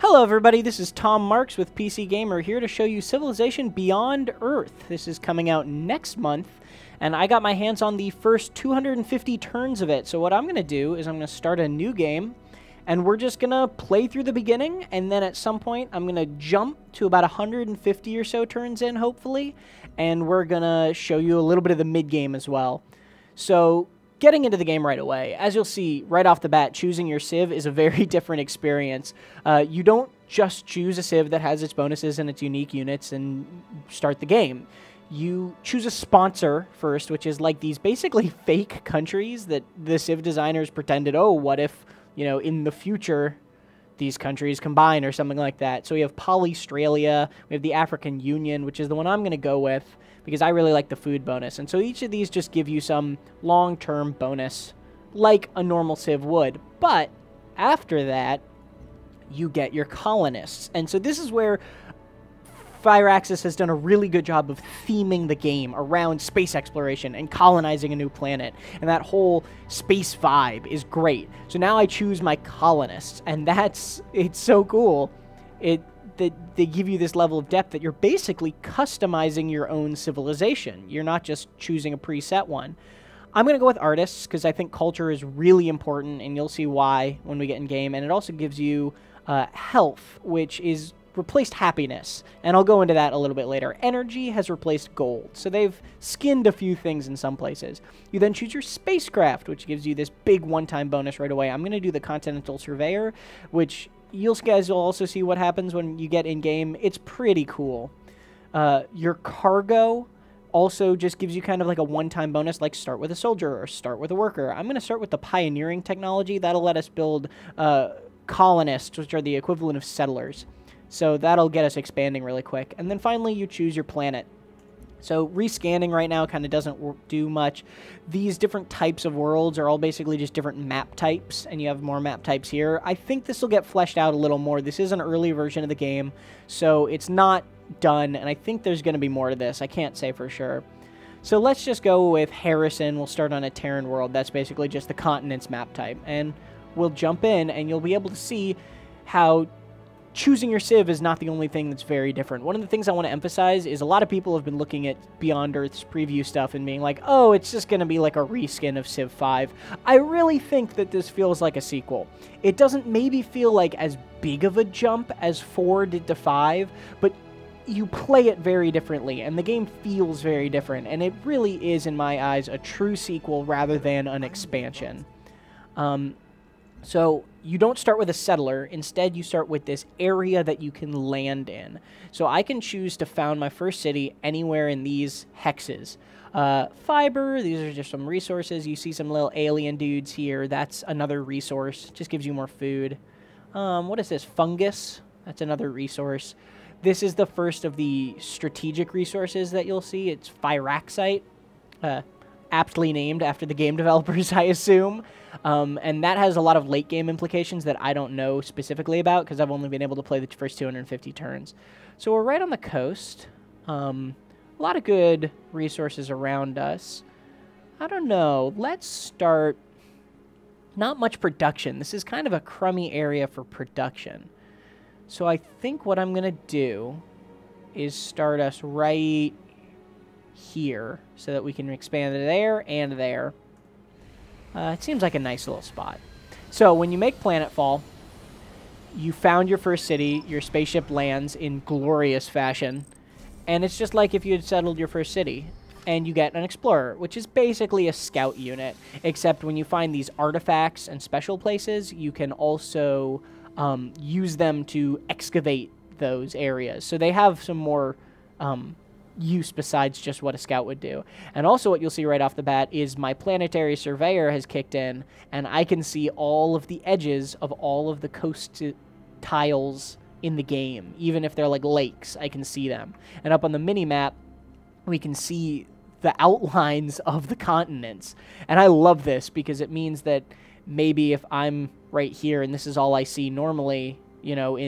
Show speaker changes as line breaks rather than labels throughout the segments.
Hello everybody, this is Tom Marks with PC Gamer here to show you Civilization Beyond Earth. This is coming out next month, and I got my hands on the first 250 turns of it. So what I'm going to do is I'm going to start a new game, and we're just going to play through the beginning, and then at some point I'm going to jump to about 150 or so turns in, hopefully, and we're going to show you a little bit of the mid-game as well. So getting into the game right away, as you'll see right off the bat, choosing your civ is a very different experience. You don't just choose a civ that has its bonuses and its unique units and start the game. You choose a sponsor first, which is like these basically fake countries that the civ designers pretended, oh, what if, you know, in the future these countries combine or something like that. So we have Polystralia, we have the African Union, which is the one I'm going to go with, because I really like the food bonus. And so each of these just give you some long-term bonus, like a normal civ would. But after that, you get your colonists. And so this is where Firaxis has done a really good job of theming the game around space exploration and colonizing a new planet. And that whole space vibe is great. So now I choose my colonists, and it's so cool. That they give you this level of depth that you're basically customizing your own civilization. You're not just choosing a preset one. I'm going to go with artists because I think culture is really important, and you'll see why when we get in game. And it also gives you health, which is replaced happiness, and I'll go into that a little bit later. Energy has replaced gold, so they've skinned a few things in some places. You then choose your spacecraft, which gives you this big one-time bonus right away. I'm going to do the Continental Surveyor, which you guys will also see what happens when you get in-game. It's pretty cool. Your cargo also just gives you kind of like a one-time bonus, like start with a soldier or start with a worker. I'm going to start with the pioneering technology. That'll let us build colonists, which are the equivalent of settlers. So that'll get us expanding really quick. And then finally, you choose your planet. So rescanning right now kind of doesn't do much. These different types of worlds are all basically just different map types, and you have more map types here. I think this will get fleshed out a little more. This is an early version of the game, so it's not done, and I think there's going to be more to this. I can't say for sure. So let's just go with Harrison. We'll start on a Terran world. That's basically just the continent's map type, and we'll jump in, and you'll be able to see how choosing your civ is not the only thing that's very different. One of the things I want to emphasize is a lot of people have been looking at Beyond Earth's preview stuff and being like, oh, it's just going to be like a reskin of Civ 5. I really think that this feels like a sequel. It doesn't maybe feel like as big of a jump as 4 did to 5, but you play it very differently, and the game feels very different, and it really is, in my eyes, a true sequel rather than an expansion. So you don't start with a settler. Instead, you start with this area that you can land in. So I can choose to found my first city anywhere in these hexes. Fiber, these are just some resources. You see some little alien dudes here. That's another resource. Just gives you more food. What is this? Fungus. That's another resource. This is the first of the strategic resources that you'll see. It's Firaxite. Aptly named after the game developers, I assume. And that has a lot of late game implications that I don't know specifically about because I've only been able to play the first 250 turns. So we're right on the coast. A lot of good resources around us. I don't know. Let's start. Not much production. This is kind of a crummy area for production. So I think what I'm going to do is start us right here so that we can expand there and there. It seems like a nice little spot. So when you make planetfall, you found your first city, your spaceship lands in glorious fashion, and it's just like if you had settled your first city, and you get an explorer, which is basically a scout unit, except when you find these artifacts and special places, you can also use them to excavate those areas. So they have some more use besides just what a scout would do. And also what you'll see right off the bat is my planetary surveyor has kicked in, and I can see all of the edges of all of the coast tiles in the game. Even if they're like lakes, I can see them. And up on the mini-map, we can see the outlines of the continents. And I love this because it means that maybe if I'm right here and this is all I see normally, you know,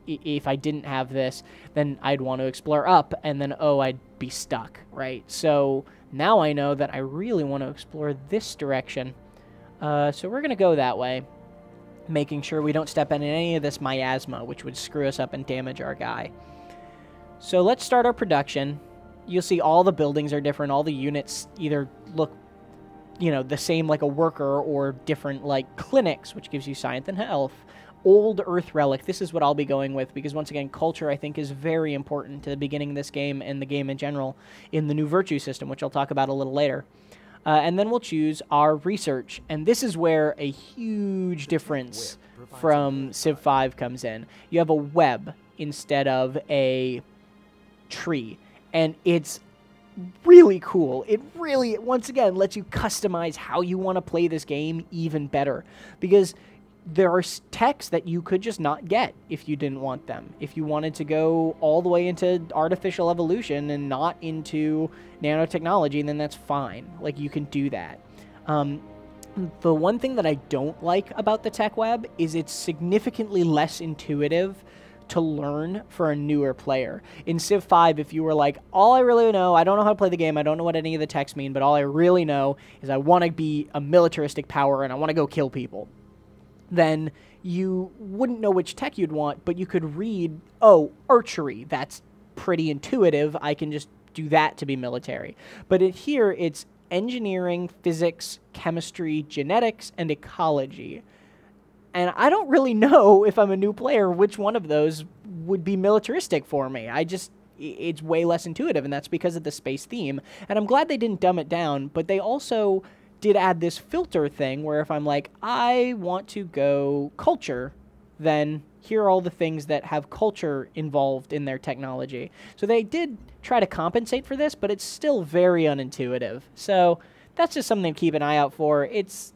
if I didn't have this, then I'd want to explore up, and then, oh, I'd be stuck, right? So now I know that I really want to explore this direction. So we're going to go that way. making sure we don't step in any of this miasma, which would screw us up and damage our guy. So let's start our production. You'll see all the buildings are different. All the units either look, you know, the same like a worker, or different like clinics, which gives you science and health. Old Earth Relic. This is what I'll be going with, because once again, culture I think is very important to the beginning of this game and the game in general in the new virtue system, which I'll talk about a little later. And then we'll choose our research, and this is where a huge difference from Civ 5 comes in. You have a web instead of a tree, and it's really cool. It really, once again, lets you customize how you want to play this game even better, because there are techs that you could just not get if you didn't want them. If you wanted to go all the way into artificial evolution and not into nanotechnology, then that's fine. Like, you can do that. The one thing that I don't like about the tech web is it's significantly less intuitive to learn for a newer player. In Civ 5, if you were like, all I really know, I don't know how to play the game, I don't know what any of the techs mean, but all I really know is I want to be a militaristic power and I want to go kill people, then you wouldn't know which tech you'd want, but you could read, oh, archery, that's pretty intuitive, I can just do that to be military. But here, it's engineering, physics, chemistry, genetics, and ecology. And I don't really know, if I'm a new player, which one of those would be militaristic for me. It's way less intuitive, and that's because of the space theme. And I'm glad they didn't dumb it down, but they also did add this filter thing where if I'm like, I want to go culture, then here are all the things that have culture involved in their technology. So they did try to compensate for this, but it's still very unintuitive. So that's just something to keep an eye out for. It's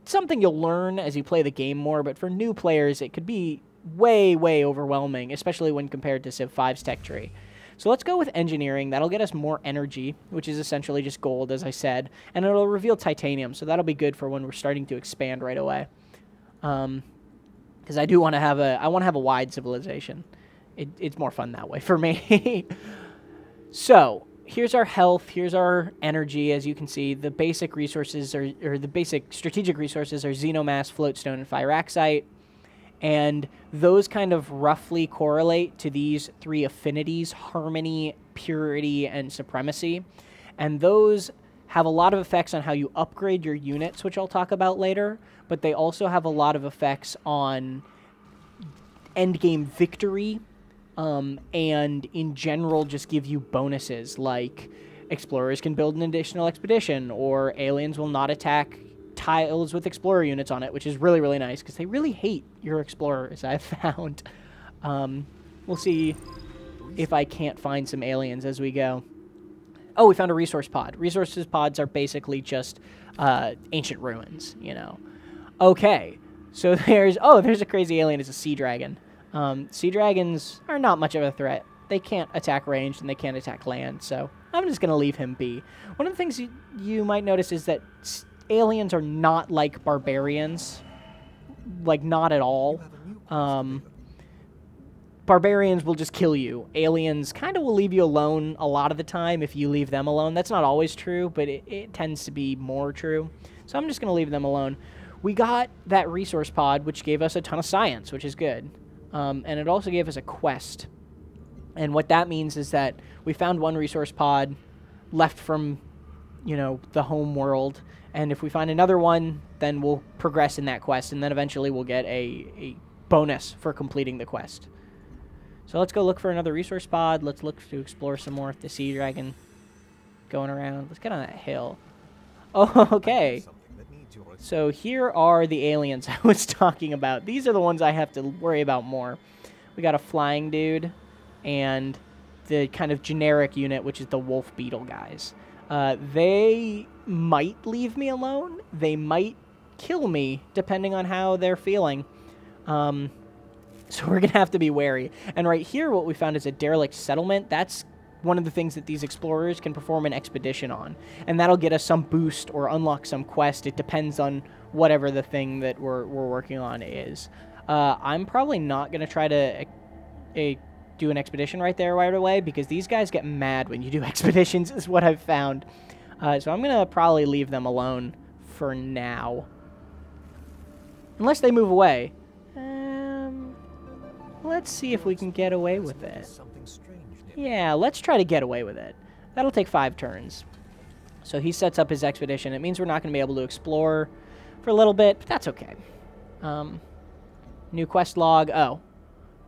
something you'll learn as you play the game more, but for new players, it could be way, way overwhelming, especially when compared to Civ 5's tech tree. So let's go with engineering. That'll get us more energy, which is essentially just gold, as I said. And it'll reveal titanium, so that'll be good for when we're starting to expand right away. Because I do want to have a wide civilization. It's more fun that way for me. So here's our health. Here's our energy. As you can see, the basic resources or the basic strategic resources are xenomass, floatstone, and fyraxite. And those kind of roughly correlate to these three affinities: harmony, purity, and supremacy. And those have a lot of effects on how you upgrade your units, which I'll talk about later, but they also have a lot of effects on endgame victory, and in general just give you bonuses, like explorers can build an additional expedition, or aliens will not attack tiles with explorer units on it, which is really, really nice, because they really hate your explorers, I've found. We'll see if I can't find some aliens as we go. Oh, we found a resource pod. Resources pods are basically just ancient ruins, you know. Okay, so there's a crazy alien. It's a sea dragon. Sea dragons are not much of a threat. They can't attack ranged, and they can't attack land, so I'm just going to leave him be. One of the things you might notice is that aliens are not like barbarians, like not at all. Barbarians will just kill you. Aliens kind of will leave you alone a lot of the time if you leave them alone. That's not always true, but it tends to be more true. So I'm just going to leave them alone. We got that resource pod, which gave us a ton of science, which is good. And it also gave us a quest. And what that means is that we found one resource pod left from, you know, the home world. And if we find another one, then we'll progress in that quest, and then eventually we'll get a bonus for completing the quest. So let's go look for another resource pod. Let's look to explore some more of the sea dragon going around. Let's get on that hill. Oh, okay. So here are the aliens I was talking about. These are the ones I have to worry about more. We got a flying dude and the kind of generic unit, which is the wolf beetle guys. They might leave me alone. They might kill me, depending on how they're feeling. So we're going to have to be wary. And right here, what we found is a derelict settlement. That's one of the things that these explorers can perform an expedition on. And that'll get us some boost or unlock some quest. It depends on whatever the thing that we're working on is. I'm probably not going to try to do an expedition right there right away, because these guys get mad when you do expeditions, is what I've found. So I'm going to probably leave them alone for now. Unless they move away. Let's see if we can get away with it. Yeah, let's try to get away with it. That'll take 5 turns. So he sets up his expedition. It means we're not going to be able to explore for a little bit, but that's okay. New quest log. Oh.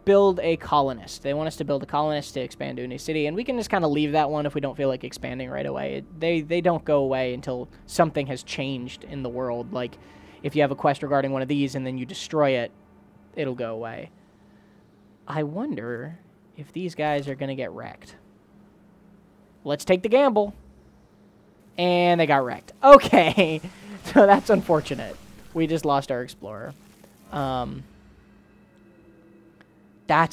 Build a colonist. They want us to build a colonist to expand to a new city, and we can just kind of leave that one if we don't feel like expanding right away. They don't go away until something has changed in the world. Like, if you have a quest regarding one of these and then you destroy it, it'll go away. I wonder if these guys are going to get wrecked. Let's take the gamble. And they got wrecked. Okay. So that's unfortunate. We just lost our explorer. That's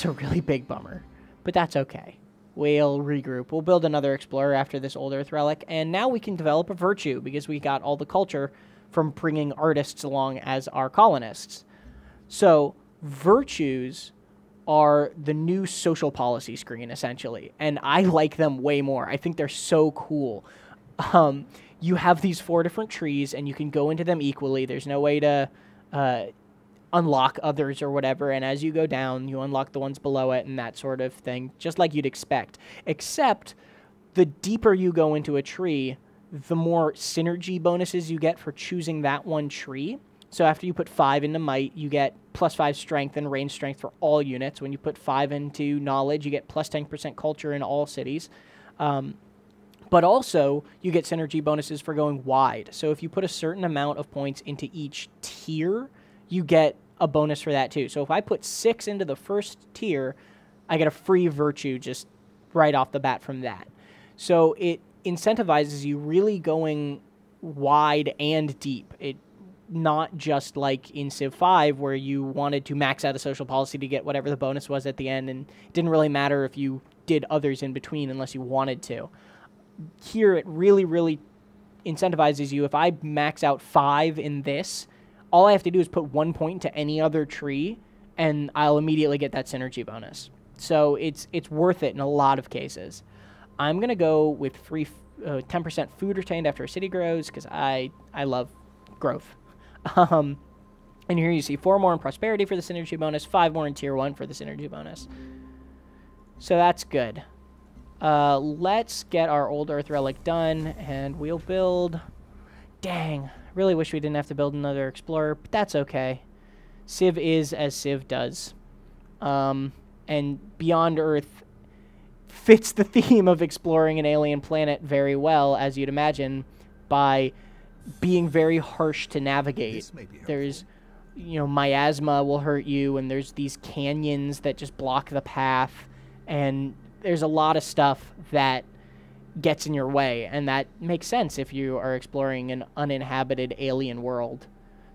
a really big bummer. But that's okay. We'll regroup. We'll build another explorer after this old Earth relic. And now we can develop a virtue because we got all the culture from bringing artists along as our colonists. So virtues are the new social policy screen, essentially. And I like them way more. I think they're so cool. You have these 4 different trees, and you can go into them equally. There's no way to unlock others or whatever. And as you go down, you unlock the ones below it and that sort of thing, just like you'd expect. Except the deeper you go into a tree, the more synergy bonuses you get for choosing that one tree. So after you put 5 into might, you get +5 strength and range strength for all units. When you put 5 into knowledge, you get +10% culture in all cities. But also, you get synergy bonuses for going wide. So if you put a certain amount of points into each tier, you get a bonus for that too. So if I put 6 into the first tier, I get a free virtue just right off the bat from that. So it incentivizes you really going wide and deep. Not just like in Civ 5 where you wanted to max out a social policy to get whatever the bonus was at the end, and it didn't really matter if you did others in between unless you wanted to. Here it really, really incentivizes you. If I max out 5 in this, all I have to do is put 1 point to any other tree, and I'll immediately get that synergy bonus. So it's worth it in a lot of cases. I'm going to go with free 10% food retained after a city grows because I love growth. And here you see 4 more in prosperity for the synergy bonus, 5 more in tier 1 for the synergy bonus. So that's good. Let's get our old Earth relic done, and we'll build... Dang, really wish we didn't have to build another explorer, but that's okay. Civ is as Civ does. And Beyond Earth fits the theme of exploring an alien planet very well, as you'd imagine, by being very harsh to navigate. There's, miasma will hurt you, and there's these canyons that just block the path, and there's a lot of stuff that gets in your way, and that makes sense if you are exploring an uninhabited alien world.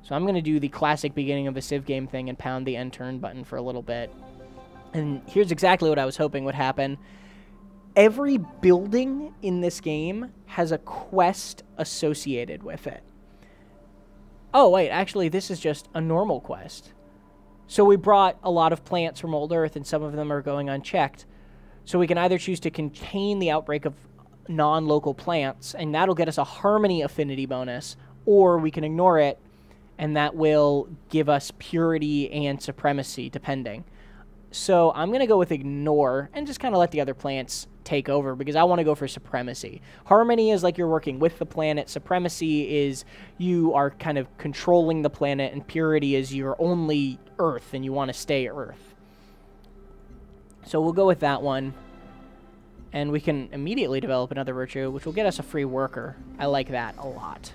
So I'm going to do the classic beginning of a Civ game thing and pound the end turn button for a little bit. And here's exactly what I was hoping would happen. Every building in this game has a quest associated with it. Oh, wait, actually, this is just a normal quest. So we brought a lot of plants from Old Earth, and some of them are going unchecked. So we can either choose to contain the outbreak of non-local plants, and that'll get us a harmony affinity bonus, or we can ignore it, and that will give us purity and supremacy, depending. So I'm going to go with ignore and just kind of let the other plants take over because I want to go for supremacy. Harmony is like you're working with the planet. Supremacy is you are kind of controlling the planet, and purity is you're only Earth and you want to stay Earth. So we'll go with that one. And we can immediately develop another virtue, which will get us a free worker. I like that a lot.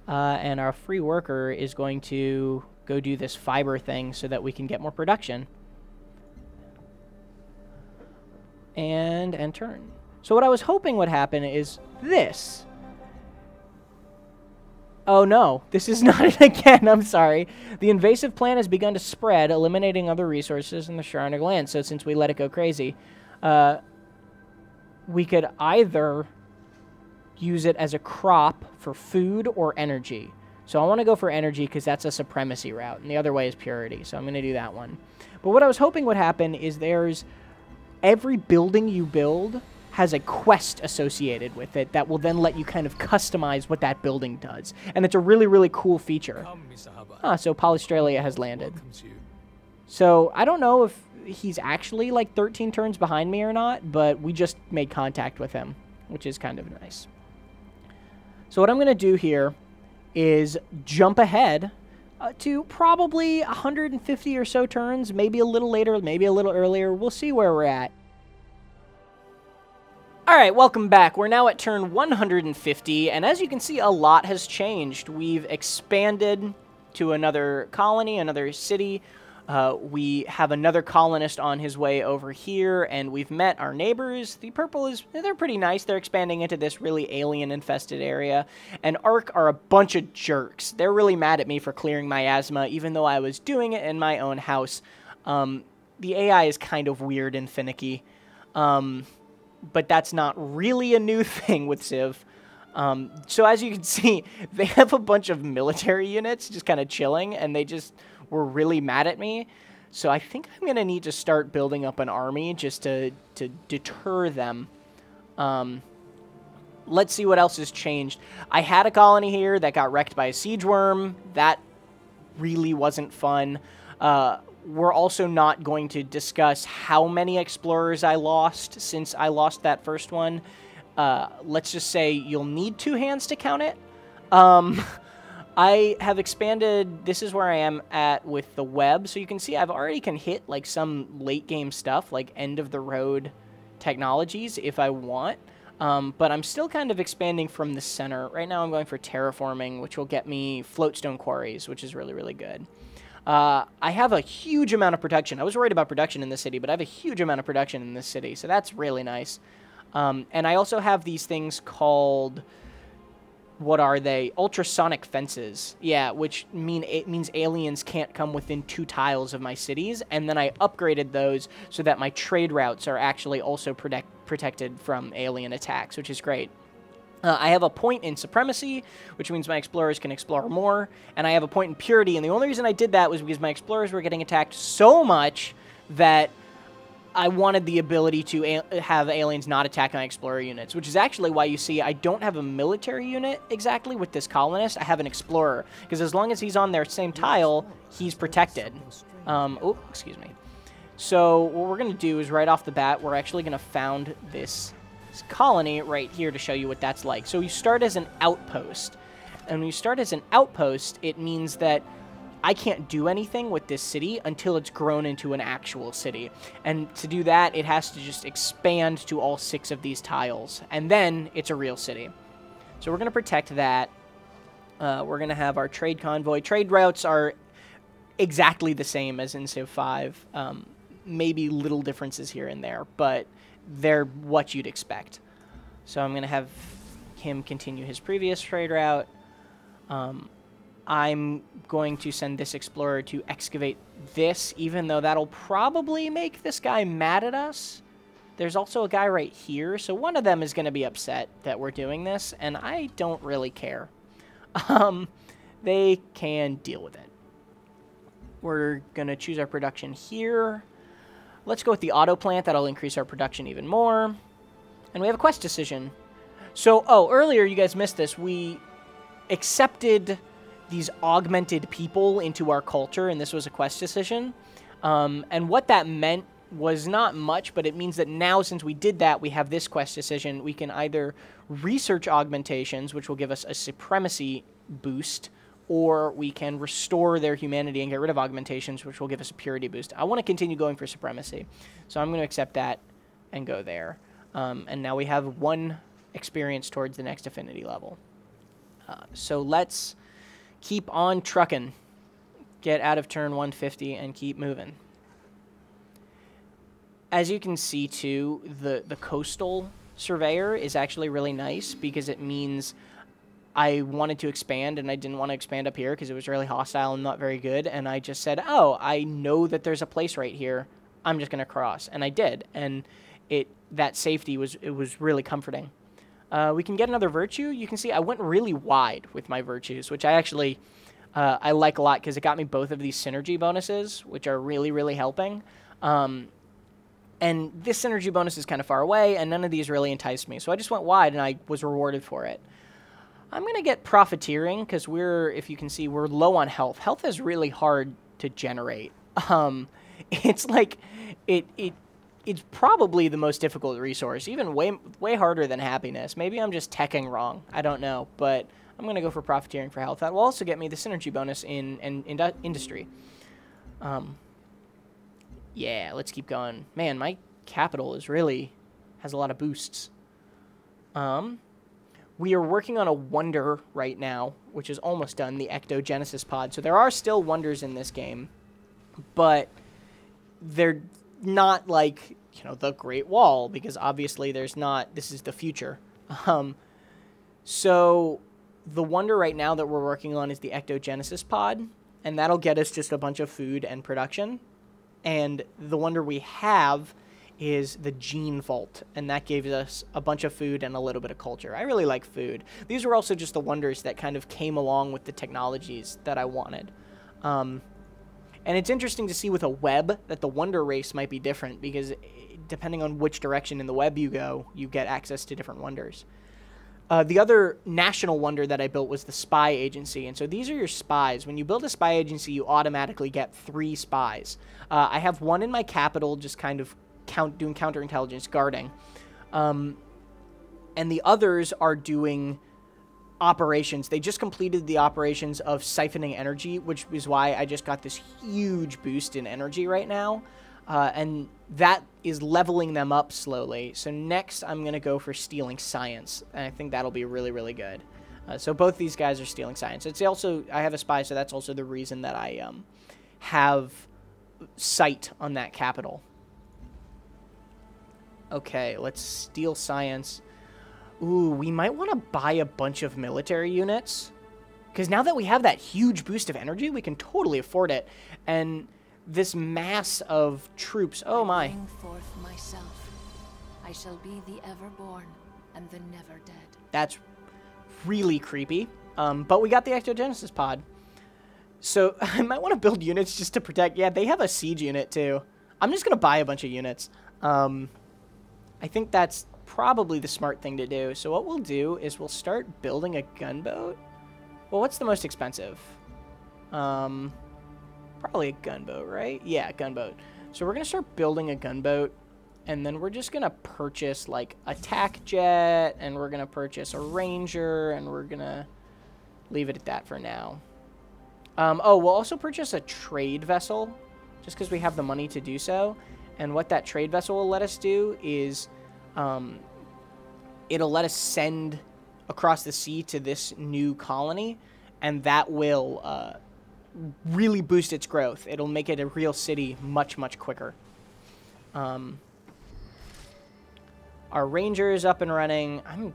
And our free worker is going to go do this fiber thing so that we can get more production. And end turn. So what I was hoping would happen is this. Oh no, this is not it again, I'm sorry. The invasive plant has begun to spread, eliminating other resources in the surrounding land. So since we let it go crazy, we could either use it as a crop for food or energy. So I want to go for energy because that's a supremacy route, and the other way is purity, so I'm going to do that one. But what I was hoping would happen is every building you build has a quest associated with it that will then let you kind of customize what that building does. And it's a really, really cool feature. So Polystralia has landed. So I don't know if he's actually like 13 turns behind me or not, but we just made contact with him, which is kind of nice. So what I'm going to do here is jump ahead to probably 150 or so turns, maybe a little later, maybe a little earlier. We'll see where we're at. All right, welcome back. We're now at turn 150, and as you can see, a lot has changed. We've expanded to another colony, another city. We have another colonist on his way over here, and we've met our neighbors. The purple they're pretty nice. They're expanding into this really alien-infested area. And Ark are a bunch of jerks. They're really mad at me for clearing miasma, even though I was doing it in my own house. The AI is kind of weird and finicky. But that's not really a new thing with Civ. So as you can see, they have a bunch of military units just kind of chilling, and they just were really mad at me. So I think I'm going to need to start building up an army just to deter them. Let's see what else has changed. I had a colony here that got wrecked by a siege worm. That really wasn't fun. We're also not going to discuss how many explorers I lost since I lost that first one. Let's just say you'll need 2 hands to count it. I have expanded. This is where I am at with the web. So you can see I've already can hit like some late game stuff, like end of the road technologies if I want. But I'm still kind of expanding from the center. Right now I'm going for terraforming, which will get me floatstone quarries, which is really, really good. I have a huge amount of production. I was worried about production in this city, but I have a huge amount of production in this city, so that's really nice. And I also have these things called, what are they? Ultrasonic fences. Yeah, which means aliens can't come within 2 tiles of my cities, and then I upgraded those so that my trade routes are actually also protected from alien attacks, which is great. I have a point in supremacy, which means my explorers can explore more, and I have a point in purity, and the only reason I did that was because my explorers were getting attacked so much that I wanted the ability to have aliens not attack my explorer units, which is actually why you see I don't have a military unit exactly with this colonist. I have an explorer, because as long as he's on their same tile, he's protected. Oh, excuse me. So what we're going to do is right off the bat, we're actually going to found this colony right here to show you what that's like. So you start as an outpost, and when you start as an outpost, it means that I can't do anything with this city until it's grown into an actual city. And to do that, it has to just expand to all 6 of these tiles, and then it's a real city. So we're going to protect that. We're going to have our trade convoy. Trade routes are exactly the same as in Civ 5. Maybe little differences here and there, but they're what you'd expect. So I'm going to have him continue his previous trade route. I'm going to send this explorer to excavate this, even though that'll probably make this guy mad at us. There's also a guy right here, so one of them is going to be upset that we're doing this, and I don't really care. They can deal with it. We're going to choose our production here. Let's go with the auto plant. That'll increase our production even more. And we have a quest decision. So, earlier you guys missed this. We accepted these augmented people into our culture, and this was a quest decision. And what that meant was not much, but it means that now, since we did that, we have this quest decision. We can either research augmentations, which will give us a supremacy boost, or we can restore their humanity and get rid of augmentations, which will give us a purity boost. I want to continue going for supremacy, so I'm going to accept that and go there. And now we have 1 experience towards the next affinity level. So let's keep on trucking. Get out of turn 150 and keep moving. As you can see, too, the coastal surveyor is actually really nice because it means I wanted to expand, and I didn't want to expand up here because it was really hostile and not very good, and I just said, oh, I know that there's a place right here. I'm just going to cross, and I did, and that safety was really comforting. We can get another virtue. You can see I went really wide with my virtues, which I actually I like a lot because it got me both of these synergy bonuses, which are really, really helping. And this synergy bonus is kind of far away, and none of these really enticed me. So I just went wide, and I was rewarded for it. I'm going to get profiteering, because if you can see, we're low on health. Health is really hard to generate. It's like, it's probably the most difficult resource, even way harder than happiness. Maybe I'm just teching wrong. I don't know, but I'm going to go for profiteering for health. That will also get me the synergy bonus in industry. Yeah, let's keep going. Man, my capital has a lot of boosts. We are working on a wonder right now, which is almost done, the Ectogenesis pod. So there are still wonders in this game, but they're not like, you know, the Great Wall, because obviously there's not, this is the future. So the wonder right now that we're working on is the Ectogenesis pod, and that'll get us just a bunch of food and production. And the wonder we have is the Gene Vault, and that gives us a bunch of food and a little bit of culture. I really like food. These were also just the wonders that kind of came along with the technologies that I wanted. And it's interesting to see with a web that the wonder race might be different, because depending on which direction in the web you go, you get access to different wonders. The other national wonder that I built was the spy agency. And so these are your spies. When you build a spy agency, you automatically get 3 spies. I have one in my capital, just kind of doing counterintelligence, guarding. And the others are doing operations. They just completed the operations of siphoning energy, which is why I just got this huge boost in energy right now. And that is leveling them up slowly. So next, I'm going to go for stealing science. And I think that'll be really, really good. So both these guys are stealing science. It's also, I have a spy, so that's also the reason that I have sight on that capital. Okay, let's steal science. Ooh, we might want to buy a bunch of military units. Because now that we have that huge boost of energy, we can totally afford it. And this mass of troops, oh my.
I bring forth myself. I shall be the everborn and the never dead.
That's really creepy. But we got the Ectogenesis pod. So I might want to build units just to protect. Yeah, they have a siege unit too. I'm just going to buy a bunch of units. I think that's probably the smart thing to do. So what we'll do is we'll start building a gunboat. Well, what's the most expensive? Probably a gunboat, right? Yeah, gunboat. So we're going to start building a gunboat, and then we're just going to purchase, like, a attack jet, and we're going to purchase a ranger, and we're going to leave it at that for now. Oh, we'll also purchase a trade vessel, just because we have the money to do so. And what that trade vessel will let us do is it'll let us send across the sea to this new colony, and that will really boost its growth. It'll make it a real city much, much quicker. Our ranger is up and running. I'm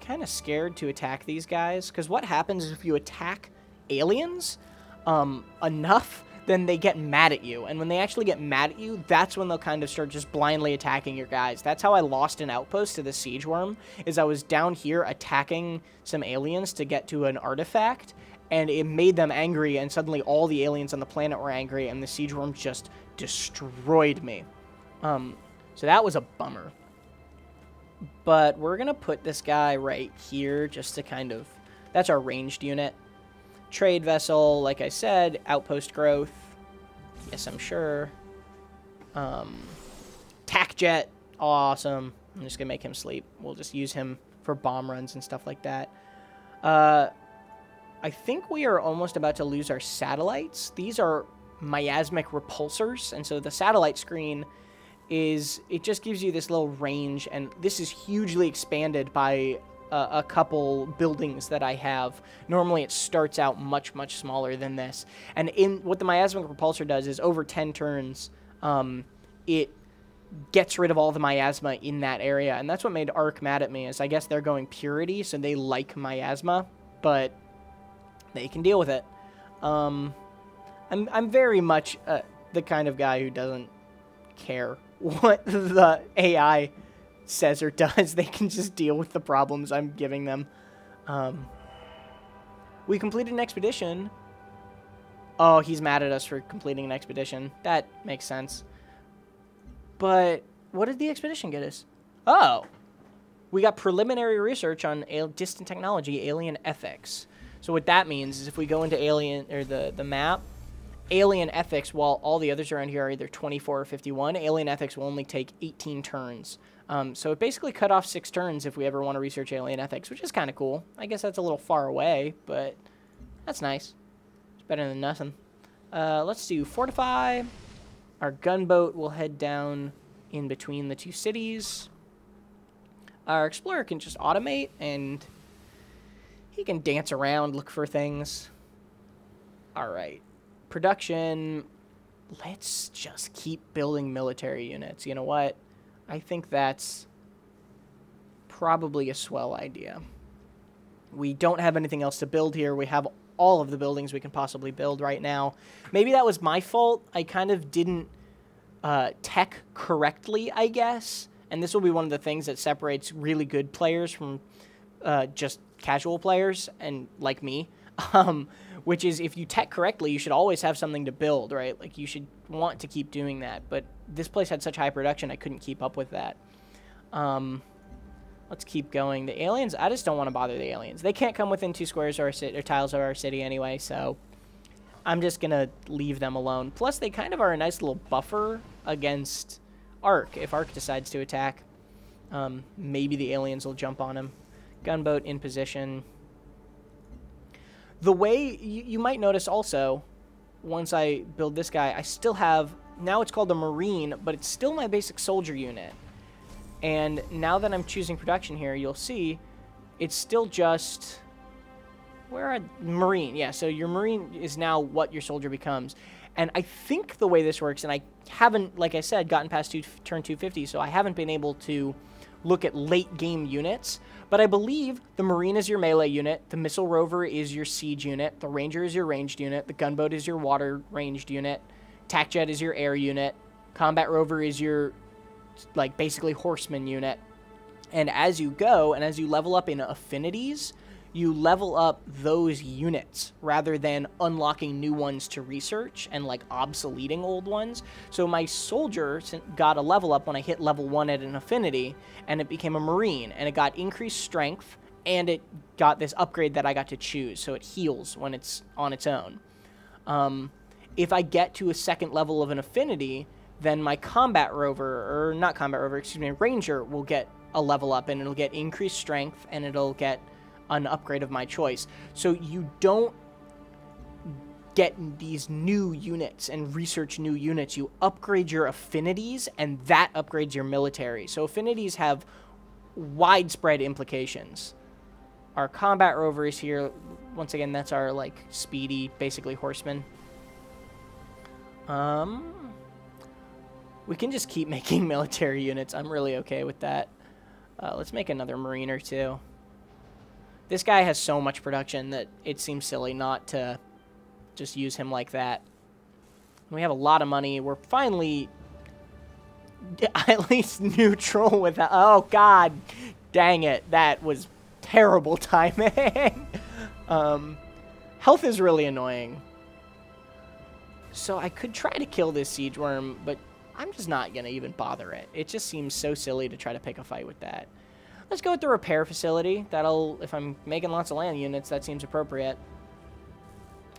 kind of scared to attack these guys, because what happens if you attack aliens enough, then they get mad at you. And when they actually get mad at you, that's when they'll kind of start just blindly attacking your guys. That's how I lost an outpost to the siege worm, is I was down here attacking some aliens to get to an artifact, and it made them angry, and suddenly all the aliens on the planet were angry, and the siege worm just destroyed me. So that was a bummer. But we're going to put this guy right here just to kind of... That's our ranged unit. Trade vessel, like I said, outpost growth. Yes, I'm sure. Tac jet, awesome. I'm just gonna make him sleep. We'll just use him for bomb runs and stuff like that. I think we are almost about to lose our satellites. These are miasmic repulsors, and so the satellite screen is, it just gives you this little range, and this is hugely expanded by a couple buildings that I have. Normally it starts out much, much smaller than this. And what the miasmic repulsor does is over 10 turns, it gets rid of all the miasma in that area. And that's what made Ark mad at me, is I guess they're going purity, so they like miasma, but they can deal with it. I'm very much the kind of guy who doesn't care what the AI says or does. They can just deal with the problems I'm giving them. We completed an expedition. Oh, he's mad at us for completing an expedition. That makes sense. But what did the expedition get us? Oh, we got preliminary research on distant technology, alien ethics. So what that means is if we go into alien or the map, alien ethics, while all the others around here are either 24 or 51, alien ethics will only take 18 turns. So it basically cut off 6 turns if we ever want to research alien ethics, which is kind of cool. I guess that's a little far away, but that's nice. It's better than nothing. Let's do fortify. Our gunboat will head down in between the 2 cities. Our explorer can just automate, and he can dance around, look for things. All right. Production. Let's just keep building military units. You know what? I think that's probably a swell idea. We don't have anything else to build here. We have all of the buildings we can possibly build right now. Maybe that was my fault. I kind of didn't tech correctly, I guess. And this will be one of the things that separates really good players from just casual players and like me. Which is if you tech correctly, you should always have something to build, right? Like you should want to keep doing that. But this place had such high production, I couldn't keep up with that. Let's keep going. The aliens, I just don't want to bother the aliens. They can't come within 2 squares or tiles of our city anyway, so I'm just going to leave them alone. Plus, they kind of are a nice little buffer against Ark. If Ark decides to attack, maybe the aliens will jump on him. Gunboat in position. The way, you might notice also, once I build this guy, I still have, now it's called a Marine, but it's still my basic soldier unit. And now that I'm choosing production here, you'll see it's still just, where are Marine? Yeah, so your Marine is now what your soldier becomes. And I think the way this works, and I haven't, like I said, gotten past turn 250, so I haven't been able to look at late game units, but I believe the Marine is your melee unit, the Missile Rover is your siege unit, the Ranger is your ranged unit, the Gunboat is your water ranged unit, Tac Jet is your air unit, Combat Rover is your, like, basically horseman unit. And as you go, and as you level up in affinities, you level up those units rather than unlocking new ones to research and like obsoleting old ones. So my soldier got a level up when I hit level 1 at an affinity, and it became a Marine, and it got increased strength, and it got this upgrade that I got to choose, so it heals when it's on its own. If I get to a 2nd level of an affinity, then my Combat Rover, or not Combat Rover, excuse me, Ranger will get a level up, and it'll get increased strength, and it'll get an upgrade of my choice. So you don't get these new units and research new units. You upgrade your affinities, and that upgrades your military. So affinities have widespread implications. Our Combat Rover is here. Once again, that's our, like, speedy, basically, horseman. We can just keep making military units. I'm really okay with that. Let's make another Marine or 2. This guy has so much production that it seems silly not to just use him like that. We have a lot of money. We're finally at least neutral with that. Oh, God. Dang it. That was terrible timing. Health is really annoying. So I could try to kill this siege worm, but I'm just not going to even bother it. It just seems so silly to try to pick a fight with that. Let's go with the repair facility. That'll, if I'm making lots of land units, that seems appropriate.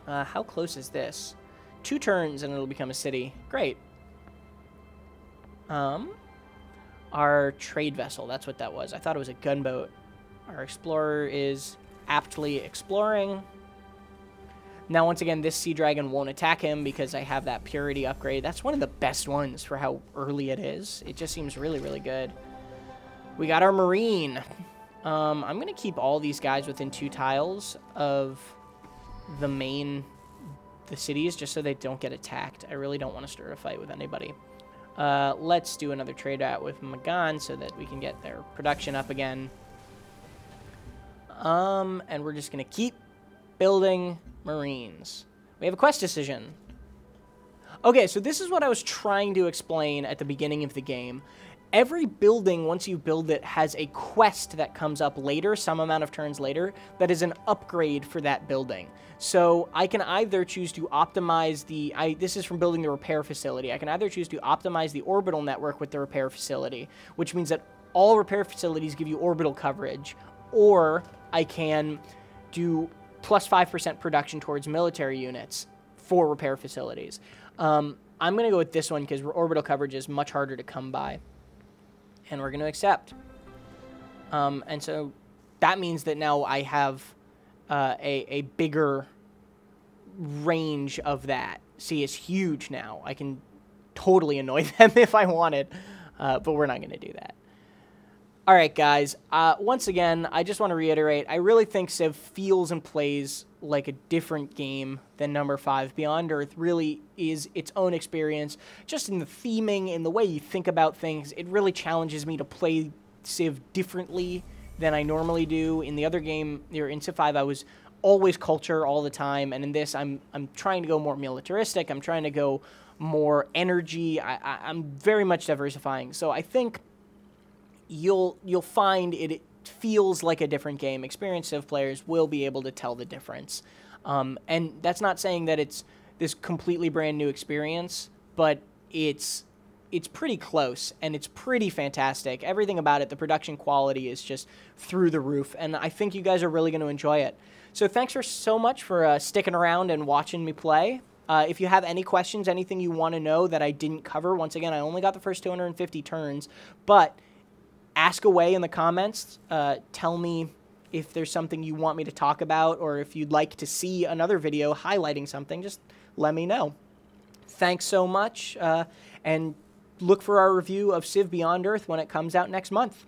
How close is this? 2 turns and it'll become a city. Great. Our trade vessel, that's what that was. I thought it was a gunboat. Our explorer is aptly exploring. Now, once again, this Sea Dragon won't attack him because I have that purity upgrade. That's one of the best ones for how early it is. It just seems really, really good. We got our Marine. I'm going to keep all these guys within 2 tiles of the cities just so they don't get attacked. I really don't want to start a fight with anybody. Let's do another trade out with Magan so that we can get their production up again. And we're just going to keep building Marines. We have a quest decision. Okay, so this is what I was trying to explain at the beginning of the game. every building, once you build it, has a quest that comes up later, some amount of turns later, that is an upgrade for that building. So I can either choose to optimize this is from building the repair facility. I can either choose to optimize the orbital network with the repair facility, which means that all repair facilities give you orbital coverage, or I can do plus 5% production towards military units for repair facilities. I'm going to go with this one because orbital coverage is much harder to come by. And we're going to accept. And so that means that now I have a bigger range of that. See, it's huge now. I can totally annoy them if I wanted, but we're not going to do that. All right, guys. Once again, I just want to reiterate, I really think Civ feels and plays like a different game than number 5. Beyond Earth really is its own experience, just in the theming, in the way you think about things. It really challenges me to play Civ differently than I normally do. In the other game, in Civ 5, I was always culture all the time, and in this, I'm trying to go more militaristic. I'm trying to go more energy. I'm very much diversifying. So I think you'll find it feels like a different game. Experienced Civ players will be able to tell the difference. And that's not saying that it's this completely brand new experience, but it's pretty close, and it's pretty fantastic. Everything about it, the production quality is just through the roof, and I think you guys are really going to enjoy it. So thanks so much for sticking around and watching me play. If you have any questions, anything you want to know that I didn't cover, once again, I only got the first 250 turns, but ask away in the comments. Tell me if there's something you want me to talk about, or if you'd like to see another video highlighting something, just let me know. Thanks so much, and look for our review of Civ Beyond Earth when it comes out next month.